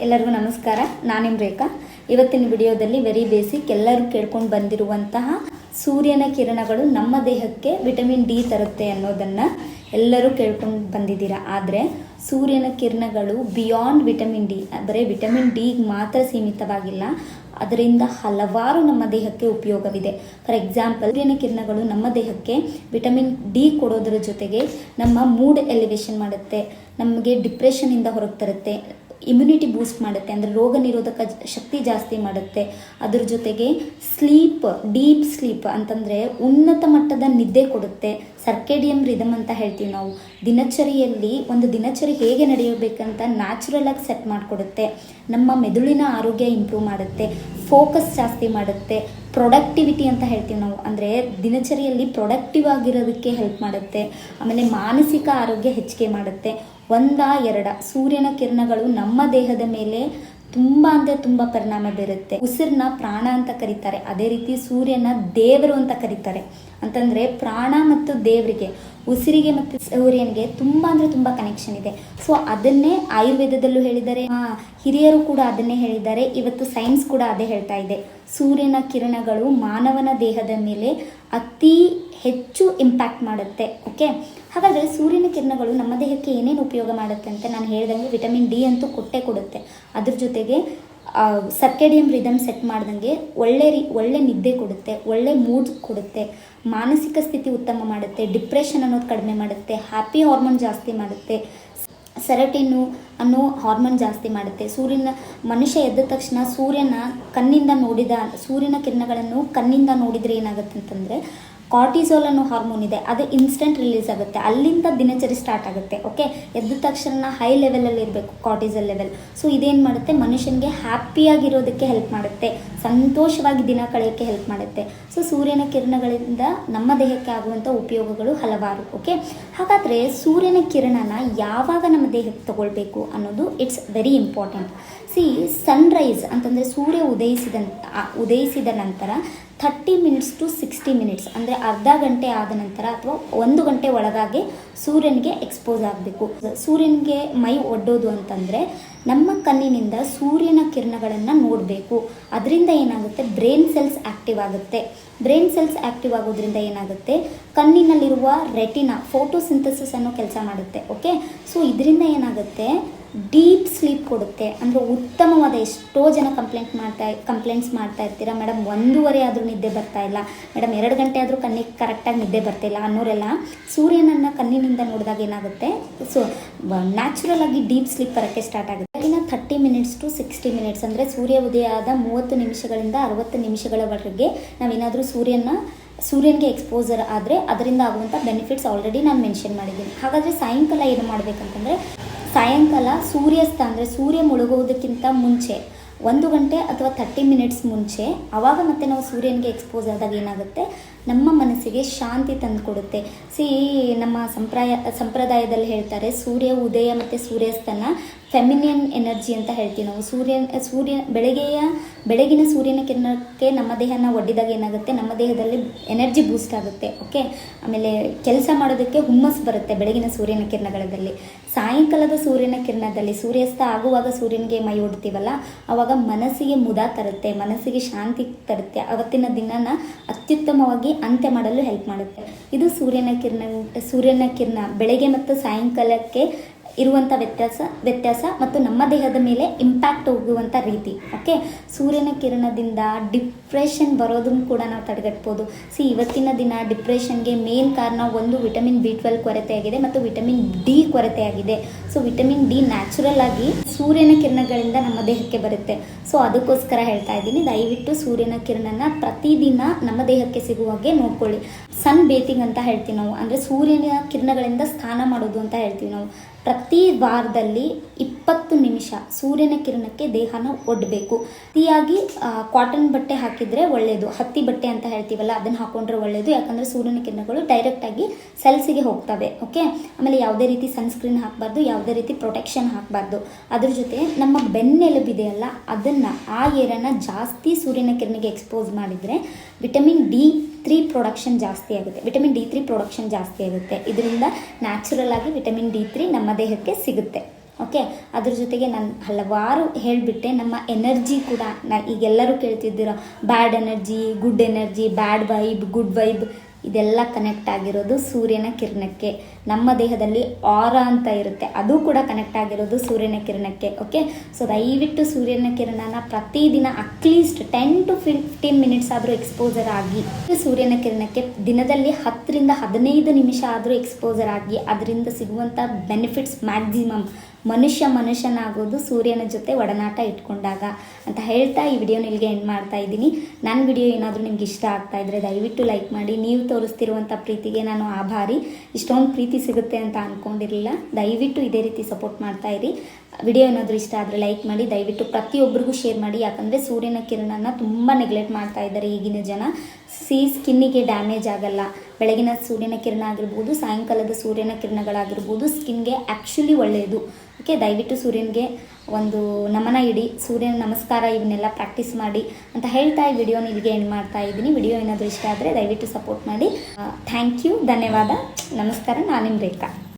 ಎಲ್ಲರಿಗೂ ನಮಸ್ಕಾರ. ನಾನು ನಿಮ್ಮ ರೇಖಾ. ಇವತ್ತಿನ ವಿಡಿಯೋದಲ್ಲಿ ವೆರಿ ಬೇಸಿಕ್ ಎಲ್ಲರೂ ಕೇಳ್ಕೊಂಡು ಬಂದಿರುವಂತಹ ಸೂರ್ಯನ ಕಿರಣಗಳು ನಮ್ಮ ದೇಹಕ್ಕೆ ವಿಟಮಿನ್ ಡಿ ತರುತ್ತೆ ಅನ್ನೋದನ್ನು ಎಲ್ಲರೂ ಕೇಳ್ಕೊಂಡು ಬಂದಿದ್ದೀರಾ. ಆದರೆ ಸೂರ್ಯನ ಕಿರಣಗಳು ಬಿಯಾಂಡ್ ವಿಟಮಿನ್ ಡಿ, ಬರೀ ವಿಟಮಿನ್ ಡಿ ಮಾತ್ರ ಸೀಮಿತವಾಗಿಲ್ಲ, ಅದರಿಂದ ಹಲವಾರು ನಮ್ಮ ದೇಹಕ್ಕೆ ಉಪಯೋಗವಿದೆ. ಫಾರ್ ಎಕ್ಸಾಂಪಲ್, ಸೂರ್ಯನ ಕಿರಣಗಳು ನಮ್ಮ ದೇಹಕ್ಕೆ ವಿಟಮಿನ್ ಡಿ ಕೊಡೋದರ ಜೊತೆಗೆ ನಮ್ಮ ಮೂಡ್ ಎಲಿವೇಶನ್ ಮಾಡುತ್ತೆ, ನಮಗೆ ಡಿಪ್ರೆಷನಿಂದ ಹೊರಗೆ ತರುತ್ತೆ, ಇಮ್ಯುನಿಟಿ ಬೂಸ್ಟ್ ಮಾಡುತ್ತೆ, ಅಂದರೆ ರೋಗ ನಿರೋಧಕ ಶಕ್ತಿ ಜಾಸ್ತಿ ಮಾಡುತ್ತೆ. ಅದ್ರ ಜೊತೆಗೆ ಸ್ಲೀಪ್, ಡೀಪ್ ಸ್ಲೀಪ್ ಅಂತಂದರೆ ಉನ್ನತ ಮಟ್ಟದ ನಿದ್ದೆ ಕೊಡುತ್ತೆ. ಸರ್ಕೇಡಿಯಂ ರಿದಮ್ ಅಂತ ಹೇಳ್ತೀವಿ ನಾವು. ದಿನಚರಿಯಲ್ಲಿ ಒಂದು ದಿನಚರಿ ಹೇಗೆ ನಡೆಯಬೇಕಂತ ನ್ಯಾಚುರಲ್ ಆಗಿ ಸೆಟ್ ಮಾಡಿಕೊಡುತ್ತೆ. ನಮ್ಮ ಮೆದುಳಿನ ಆರೋಗ್ಯ ಇಂಪ್ರೂವ್ ಮಾಡುತ್ತೆ, ಫೋಕಸ್ ಜಾಸ್ತಿ ಮಾಡುತ್ತೆ, ಪ್ರೊಡಕ್ಟಿವಿಟಿ ಅಂತ ಹೇಳ್ತೀವಿ ನಾವು, ಅಂದರೆ ದಿನಚರಿಯಲ್ಲಿ ಪ್ರೊಡಕ್ಟಿವ್ ಆಗಿರೋದಕ್ಕೆ ಹೆಲ್ಪ್ ಮಾಡುತ್ತೆ. ಆಮೇಲೆ ಮಾನಸಿಕ ಆರೋಗ್ಯ ಹೆಚ್ಚಿಗೆ ಮಾಡುತ್ತೆ. ಎರಡ ಸೂರ್ಯನ ಕಿರಣಗಳು ನಮ್ಮ ದೇಹದ ಮೇಲೆ ತುಂಬ ಅಂದರೆ ತುಂಬ ಪರಿಣಾಮ ಬೀರುತ್ತೆ. ಉಸಿರನ್ನ ಪ್ರಾಣ ಅಂತ ಕರೀತಾರೆ, ಅದೇ ರೀತಿ ಸೂರ್ಯನ ದೇವರು ಅಂತ ಕರೀತಾರೆ. ಅಂತಂದರೆ ಪ್ರಾಣ ಮತ್ತು ದೇವರಿಗೆ, ಉಸಿರಿಗೆ ಮತ್ತು ಸೂರ್ಯನಿಗೆ ತುಂಬ ಅಂದರೆ ತುಂಬ ಕನೆಕ್ಷನ್ ಇದೆ. ಸೊ ಅದನ್ನೇ ಆಯುರ್ವೇದದಲ್ಲೂ ಹೇಳಿದ್ದಾರೆ, ಹಿರಿಯರು ಕೂಡ ಅದನ್ನೇ ಹೇಳಿದ್ದಾರೆ, ಇವತ್ತು ಸೈನ್ಸ್ ಕೂಡ ಅದೇ ಹೇಳ್ತಾ ಇದೆ. ಸೂರ್ಯನ ಕಿರಣಗಳು ಮಾನವನ ದೇಹದ ಮೇಲೆ ಅತಿ ಹೆಚ್ಚು ಇಂಪ್ಯಾಕ್ಟ್ ಮಾಡುತ್ತೆ. ಓಕೆ, ಹಾಗಾದರೆ ಸೂರ್ಯನ ಕಿರಣಗಳು ನಮ್ಮ ದೇಹಕ್ಕೆ ಏನೇನು ಉಪಯೋಗ ಮಾಡುತ್ತೆ ಅಂತ ನಾನು ಹೇಳ್ದಂಗೆ ವಿಟಮಿನ್ ಡಿ ಅಂತೂ ಕೊಡುತ್ತೆ. ಅದ್ರ ಜೊತೆಗೆ ಸರ್ಕೇಡಿಯಂ ರಿದಮ್ ಸೆಟ್ ಮಾಡ್ದಂಗೆ ಒಳ್ಳೆ ನಿದ್ದೆ ಕೊಡುತ್ತೆ, ಒಳ್ಳೆ ಮೂಡ್ ಕೊಡುತ್ತೆ, ಮಾನಸಿಕ ಸ್ಥಿತಿ ಉತ್ತಮ ಮಾಡುತ್ತೆ, ಡಿಪ್ರೆಷನ್ ಅನ್ನೋದು ಕಡಿಮೆ ಮಾಡುತ್ತೆ, ಹ್ಯಾಪಿ ಹಾರ್ಮೋನ್ ಜಾಸ್ತಿ ಮಾಡುತ್ತೆ, ಸೆರೋಟಿನ್ ಅನ್ನೋ ಹಾರ್ಮೋನ್ ಜಾಸ್ತಿ ಮಾಡುತ್ತೆ. ಮನುಷ್ಯ ಎದ್ದ ತಕ್ಷಣ ಸೂರ್ಯನ ಕಿರಣಗಳನ್ನು ಕಣ್ಣಿಂದ ನೋಡಿದರೆ ಏನಾಗುತ್ತೆ ಅಂತಂದರೆ ಕಾರ್ಟಿಸೋಲ್ ಅನ್ನೋ ಹಾರ್ಮೋನ್ ಇದೆ, ಅದು ಇನ್ಸ್ಟೆಂಟ್ ರಿಲೀಸ್ ಆಗುತ್ತೆ. ಅಲ್ಲಿಂದ ದಿನಚರಿ ಸ್ಟಾರ್ಟ್ ಆಗುತ್ತೆ. ಓಕೆ, ಎದ್ದ ತಕ್ಷಣ ಹೈ ಲೆವೆಲಲ್ಲಿ ಇರಬೇಕು ಕಾರ್ಟಿಸೋಲ್ ಲೆವೆಲ್. ಸೊ ಇದೇನು ಮಾಡುತ್ತೆ, ಮನುಷ್ಯನಿಗೆ ಹ್ಯಾಪಿಯಾಗಿರೋದಕ್ಕೆ ಹೆಲ್ಪ್ ಮಾಡುತ್ತೆ, ಸಂತೋಷವಾಗಿ ದಿನ ಕಳೆಯೋಕ್ಕೆ ಹೆಲ್ಪ್ ಮಾಡುತ್ತೆ. ಸೊ ಸೂರ್ಯನ ಕಿರಣಗಳಿಂದ ನಮ್ಮ ದೇಹಕ್ಕೆ ಆಗುವಂಥ ಉಪಯೋಗಗಳು ಹಲವಾರು. ಓಕೆ, ಹಾಗಾದರೆ ಸೂರ್ಯನ ಕಿರಣನ ಯಾವಾಗ ನಮ್ಮ ದೇಹಕ್ಕೆ ತಗೊಳ್ಬೇಕು ಅನ್ನೋದು ಇಟ್ಸ್ ವೆರಿ ಇಂಪಾರ್ಟೆಂಟ್. ಸನ್ರೈಸ್ ಅಂತಂದರೆ ಸೂರ್ಯ ಉದಯಿಸಿದ ನಂತರ 30 ಮಿನಿಟ್ಸ್ ಟು 60 ಮಿನಿಟ್ಸ್, ಅಂದರೆ ಅರ್ಧ ಗಂಟೆ ಆದ ನಂತರ ಅಥವಾ 1 ಗಂಟೆ ಒಳಗಾಗಿ ಸೂರ್ಯನಿಗೆ ಎಕ್ಸ್ಪೋಸ್ ಆಗಬೇಕು. ಸೂರ್ಯನಿಗೆ ಮೈ ಒಡ್ಡೋದು ಅಂತಂದರೆ ನಮ್ಮ ಕಣ್ಣಿನಿಂದ ಸೂರ್ಯನ ಕಿರಣಗಳನ್ನು ನೋಡಬೇಕು. ಅದರಿಂದ ಏನಾಗುತ್ತೆ, ಬ್ರೈನ್ ಸೆಲ್ಸ್ ಆ್ಯಕ್ಟಿವ್ ಆಗುತ್ತೆ. ಬ್ರೈನ್ ಸೆಲ್ಸ್ ಆ್ಯಕ್ಟಿವ್ ಆಗೋದ್ರಿಂದ ಏನಾಗುತ್ತೆ, ಕಣ್ಣಿನಲ್ಲಿರುವ ರೆಟಿನಾ ಫೋಟೋಸಿಂಥಸಿಸ್ ಅನ್ನೋ ಕೆಲಸ ಮಾಡುತ್ತೆ. ಓಕೆ, ಸೊ ಇದರಿಂದ ಏನಾಗುತ್ತೆ, ಡೀಪ್ ಸ್ಲೀಪ್ ಕೊಡುತ್ತೆ. ಅಂದರೆ ಉತ್ತಮವಾದ, ಎಷ್ಟೋ ಜನ ಕಂಪ್ಲೇಂಟ್ಸ್ ಮಾಡ್ತಾ ಇರ್ತೀರ, ಮೇಡಮ್ 1:30 ಆದರೂ ನಿದ್ದೆ ಬರ್ತಾ ಇಲ್ಲ, ಮೇಡಮ್ 2 ಗಂಟೆ ಆದರೂ ಕಣ್ಣಿಗೆ ಕರೆಕ್ಟಾಗಿ ನಿದ್ದೆ ಬರ್ತಿಲ್ಲ ಅನ್ನೋರೆಲ್ಲ ಸೂರ್ಯನನ್ನು ಕಣ್ಣಿನಿಂದ ನೋಡಿದಾಗ ಏನಾಗುತ್ತೆ, ಸೊ ನ್ಯಾಚುರಲ್ ಆಗಿ ಡೀಪ್ ಸ್ಲೀಪ್ ಬರೋಕ್ಕೆ ಸ್ಟಾರ್ಟ್ ಆಗುತ್ತೆ. ಇನ್ನು 30 ಮಿನಿಟ್ಸ್ ಟು 60 ಮಿನಿಟ್ಸ್, ಅಂದರೆ ಸೂರ್ಯ ಉದಯ ಆದ 30 ನಿಮಿಷಗಳಿಂದ 60 ನಿಮಿಷಗಳವರೆಗೆ ನಾವೇನಾದರೂ ಸೂರ್ಯನಿಗೆ ಎಕ್ಸ್ಪೋಸರ್ ಆದರೆ ಅದರಿಂದ ಆಗುವಂಥ ಬೆನಿಫಿಟ್ಸ್ ಆಲ್ರೆಡಿ ನಾನು ಮೆನ್ಷನ್ ಮಾಡಿದ್ದೀನಿ. ಹಾಗಾದರೆ ಸಾಯಂಕಾಲ ಏನು ಮಾಡಬೇಕಂತಂದರೆ, ಸಾಯಂಕಾಲ ಸೂರ್ಯಾಸ್ತ ಅಂದರೆ ಸೂರ್ಯ ಮುಳುಗೋದಕ್ಕಿಂತ ಮುಂಚೆ 1 ಗಂಟೆ ಅಥವಾ 30 ಮಿನಿಟ್ಸ್ ಮುಂಚೆ, ಆವಾಗ ಮತ್ತೆ ನಾವು ಸೂರ್ಯನಿಗೆ ಎಕ್ಸ್ಪೋಸ್ ಆದಾಗ ಏನಾಗುತ್ತೆ, ನಮ್ಮ ಮನಸ್ಸಿಗೆ ಶಾಂತಿ ತಂದು ಕೊಡುತ್ತೆ. ನಮ್ಮ ಸಂಪ್ರದಾಯದಲ್ಲಿ ಹೇಳ್ತಾರೆ, ಸೂರ್ಯ ಉದಯ ಮತ್ತು ಸೂರ್ಯಾಸ್ತನ ಫೆಮಿನಿಯನ್ ಎನರ್ಜಿ ಅಂತ ಹೇಳ್ತೀವಿ ನಾವು. ಬೆಳಗಿನ ಸೂರ್ಯನ ಕಿರಣಕ್ಕೆ ನಮ್ಮ ದೇಹನ ಒಡ್ಡಿದಾಗ ಏನಾಗುತ್ತೆ, ನಮ್ಮ ದೇಹದಲ್ಲಿ ಎನರ್ಜಿ ಬೂಸ್ಟ್ ಆಗುತ್ತೆ. ಓಕೆ, ಆಮೇಲೆ ಕೆಲಸ ಮಾಡೋದಕ್ಕೆ ಹುಮ್ಮಸ್ ಬರುತ್ತೆ ಬೆಳಗಿನ ಸೂರ್ಯನ ಕಿರಣಗಳಲ್ಲಿ. ಸಾಯಂಕಾಲದ ಸೂರ್ಯನ ಕಿರಣದಲ್ಲಿ ಸೂರ್ಯಾಸ್ತ ಆಗುವಾಗ ಸೂರ್ಯನಿಗೆ ಮೈ ಒಡ್ತೀವಲ್ಲ, ಆವಾಗ ಮನಸ್ಸಿಗೆ ಮುದ ತರುತ್ತೆ, ಮನಸ್ಸಿಗೆ ಶಾಂತಿ ತರುತ್ತೆ, ಅವತ್ತಿನ ದಿನನ ಅತ್ಯುತ್ತಮವಾಗಿ ಅಂತ್ಯ ಮಾಡಲು ಹೆಲ್ಪ್ ಮಾಡುತ್ತೆ. ಇದು ಸೂರ್ಯನ ಕಿರಣ ಬೆಳಗ್ಗೆ ಮತ್ತು ಸಾಯಂಕಾಲಕ್ಕೆ ಇರುವಂಥ ವ್ಯತ್ಯಾಸ ಮತ್ತು ನಮ್ಮ ದೇಹದ ಮೇಲೆ ಇಂಪ್ಯಾಕ್ಟ್ ಹೋಗುವಂಥ ರೀತಿ. ಓಕೆ, ಸೂರ್ಯನ ಕಿರಣದಿಂದ ಡಿಪ್ರೆಷನ್ ಬರೋದನ್ನು ಕೂಡ ನಾವು ತಡೆಗಟ್ಬೋದು. ಇವತ್ತಿನ ದಿನ ಡಿಪ್ರೆಷನ್ಗೆ ಮೇನ್ ಕಾರಣ ಒಂದು ವಿಟಮಿನ್ B12 ಕೊರತೆಯಾಗಿದೆ ಮತ್ತು ವಿಟಮಿನ್ ಡಿ ಕೊರತೆಯಾಗಿದೆ. ಸೊ ವಿಟಮಿನ್ ಡಿ ನ್ಯಾಚುರಲ್ ಆಗಿ ಸೂರ್ಯನ ಕಿರಣಗಳಿಂದ ನಮ್ಮ ದೇಹಕ್ಕೆ ಬರುತ್ತೆ. ಸೊ ಅದಕ್ಕೋಸ್ಕರ ಹೇಳ್ತಾ ಇದ್ದೀನಿ, ದಯವಿಟ್ಟು ಸೂರ್ಯನ ಕಿರಣನ ಪ್ರತಿದಿನ ನಮ್ಮ ದೇಹಕ್ಕೆ ಸಿಗುವಾಗೆ ನೋಡ್ಕೊಳ್ಳಿ. ಸನ್ ಬೇತಿಂಗ್ ಅಂತ ಹೇಳ್ತೀವಿ ನಾವು, ಅಂದರೆ ಸೂರ್ಯನ ಕಿರಣಗಳಿಂದ ಸ್ನಾನ ಮಾಡೋದು ಅಂತ ಹೇಳ್ತೀವಿ ನಾವು. ಪ್ರತಿ ವಾರದಲ್ಲಿ 20 ನಿಮಿಷ ಸೂರ್ಯನ ಕಿರಣಕ್ಕೆ ದೇಹನ ಒಡ್ಡಬೇಕು. ಅತಿಯಾಗಿ ಕಾಟನ್ ಬಟ್ಟೆ ಹಾಕಿದರೆ ಒಳ್ಳೆಯದು, ಹತ್ತಿ ಬಟ್ಟೆ ಅಂತ ಹೇಳ್ತೀವಲ್ಲ ಅದನ್ನು ಹಾಕೊಂಡ್ರೆ ಒಳ್ಳೆಯದು, ಯಾಕಂದರೆ ಸೂರ್ಯನ ಕಿರಣಗಳು ಡೈರೆಕ್ಟಾಗಿ ಸೆಲ್ಸಿಗೆ ಹೋಗ್ತವೆ. ಓಕೆ, ಆಮೇಲೆ ಯಾವುದೇ ರೀತಿ ಸನ್ಸ್ಕ್ರೀನ್ ಹಾಕಬಾರ್ದು, ಯಾವುದೇ ರೀತಿ ಪ್ರೊಟೆಕ್ಷನ್ ಹಾಕಬಾರ್ದು. ಅದ್ರ ಜೊತೆ ನಮ್ಮ ಬೆನ್ನೆಲುಬಿದೆಯಲ್ಲ, ಅದನ್ನು ಆ ಏರನ್ನು ಜಾಸ್ತಿ ಸೂರ್ಯನ ಕಿರಣಕ್ಕೆ ಎಕ್ಸ್ಪೋಸ್ ಮಾಡಿದರೆ ವಿಟಮಿನ್ D3 ಪ್ರೊಡಕ್ಷನ್ ಜಾಸ್ತಿ ಆಗುತ್ತೆ. ಇದರಿಂದ ನ್ಯಾಚುರಲ್ ಆಗಿ ವಿಟಮಿನ್ D3 ನಮ್ಮ ದೇಹಕ್ಕೆ ಸಿಗುತ್ತೆ. ಓಕೆ. ಅದ್ರ ಜೊತೆಗೆ ನಾನು ಹಲವಾರು ಹೇಳಿಬಿಟ್ಟೆ. ನಮ್ಮ ಎನರ್ಜಿ ಕೂಡ ಈಗೆಲ್ಲರೂ ಕೇಳ್ತಿದ್ದೀರ ಬ್ಯಾಡ್ ಎನರ್ಜಿ, ಗುಡ್ ಎನರ್ಜಿ, ಬ್ಯಾಡ್ ವೈಬ್, ಗುಡ್ ವೈಬ್, ಇದೆಲ್ಲ ಕನೆಕ್ಟ್ ಆಗಿರೋದು ಸೂರ್ಯನ ಕಿರಣಕ್ಕೆ. ನಮ್ಮ ದೇಹದಲ್ಲಿ ಆರಾ ಅಂತ ಇರುತ್ತೆ, ಅದು ಕೂಡ ಕನೆಕ್ಟ್ ಆಗಿರೋದು ಸೂರ್ಯನ ಕಿರಣಕ್ಕೆ. ಓಕೆ. ಸೊ ದಯವಿಟ್ಟು ಸೂರ್ಯನ ಕಿರಣನ ಪ್ರತಿದಿನ ಅಟ್ಲೀಸ್ಟ್ 10 to 15 ಮಿನಿಟ್ಸ್ ಆದರೂ ಎಕ್ಸ್ಪೋಜರ್ ಆಗಿ, ಸೂರ್ಯನ ಕಿರಣಕ್ಕೆ ದಿನದಲ್ಲಿ 10 ರಿಂದ 15 ನಿಮಿಷ ಆದರೂ ಎಕ್ಸ್ಪೋಜರ್ ಆಗಿ, ಅದರಿಂದ ಸಿಗುವಂಥ ಬೆನಿಫಿಟ್ಸ್ ಮ್ಯಾಕ್ಸಿಮಮ್. ಮನುಷ್ಯನಾಗೋದು ಸೂರ್ಯನ ಜೊತೆ ಒಡನಾಟ ಇಟ್ಕೊಂಡಾಗ ಅಂತ ಹೇಳ್ತಾ ಈ ವಿಡಿಯೋನ ಇಲ್ಲಿಗೆ ಎಂಡ್ ಮಾಡ್ತಾ ಇದ್ದೀನಿ. ನನ್ನ ವಿಡಿಯೋ ಏನಾದರೂ ನಿಮ್ಗೆ ಇಷ್ಟ ಆಗ್ತಾ ಇದ್ದರೆ ದಯವಿಟ್ಟು ಲೈಕ್ ಮಾಡಿ. ನೀವು ತೋರಿಸ್ತಿರುವಂಥ ಪ್ರೀತಿಗೆ ನಾನು ಆಭಾರಿ. ಇಷ್ಟೊಂದು ಪ್ರೀತಿ ಸಿಗುತ್ತೆ ಅಂತ ಅಂದ್ಕೊಂಡಿರಲಿಲ್ಲ. ದಯವಿಟ್ಟು ಇದೇ ರೀತಿ ಸಪೋರ್ಟ್ ಮಾಡ್ತಾ ಇರಿ. ವಿಡಿಯೋ ಏನಾದರೂ ಇಷ್ಟ ಆದರೆ ಲೈಕ್ ಮಾಡಿ. ದಯವಿಟ್ಟು ಪ್ರತಿಯೊಬ್ಬರಿಗೂ ಶೇರ್ ಮಾಡಿ. ಯಾಕಂದರೆ ಸೂರ್ಯನ ಕಿರಣನ ತುಂಬ ನೆಗ್ಲೆಕ್ಟ್ ಮಾಡ್ತಾ ಇದ್ದಾರೆ ಈಗಿನ ಜನ. ಸ್ಕಿನ್ನಿಗೆ ಡ್ಯಾಮೇಜ್ ಆಗಲ್ಲ. ಬೆಳಗಿನ ಸೂರ್ಯನ ಕಿರಣ ಆಗಿರ್ಬೋದು, ಸಾಯಂಕಾಲದ ಸೂರ್ಯನ ಕಿರಣಗಳಾಗಿರ್ಬೋದು ಸ್ಕಿನ್ಗೆ ಆ್ಯಕ್ಚುಲಿ ಒಳ್ಳೆಯದು. ಓಕೆ. ದಯವಿಟ್ಟು ಸೂರ್ಯನಿಗೆ ಒಂದು ನಮನ ಇಡಿ, ಸೂರ್ಯನ ನಮಸ್ಕಾರ ಇವನ್ನೆಲ್ಲ ಪ್ರಾಕ್ಟೀಸ್ ಮಾಡಿ ಅಂತ ಹೇಳ್ತಾ ಈ ವಿಡಿಯೋನ ಇಲ್ಲಿಗೆ ಎಂಡ್ ಮಾಡ್ತಾ ಇದ್ದೀನಿ. ವಿಡಿಯೋ ಏನಾದರೂ ಇಷ್ಟ ಆದರೆ ದಯವಿಟ್ಟು ಸಪೋರ್ಟ್ ಮಾಡಿ. ಥ್ಯಾಂಕ್ ಯು, ಧನ್ಯವಾದ, ನಮಸ್ಕಾರ. ನಾನು ನಿಮ್ಮ ರೇಖಾ.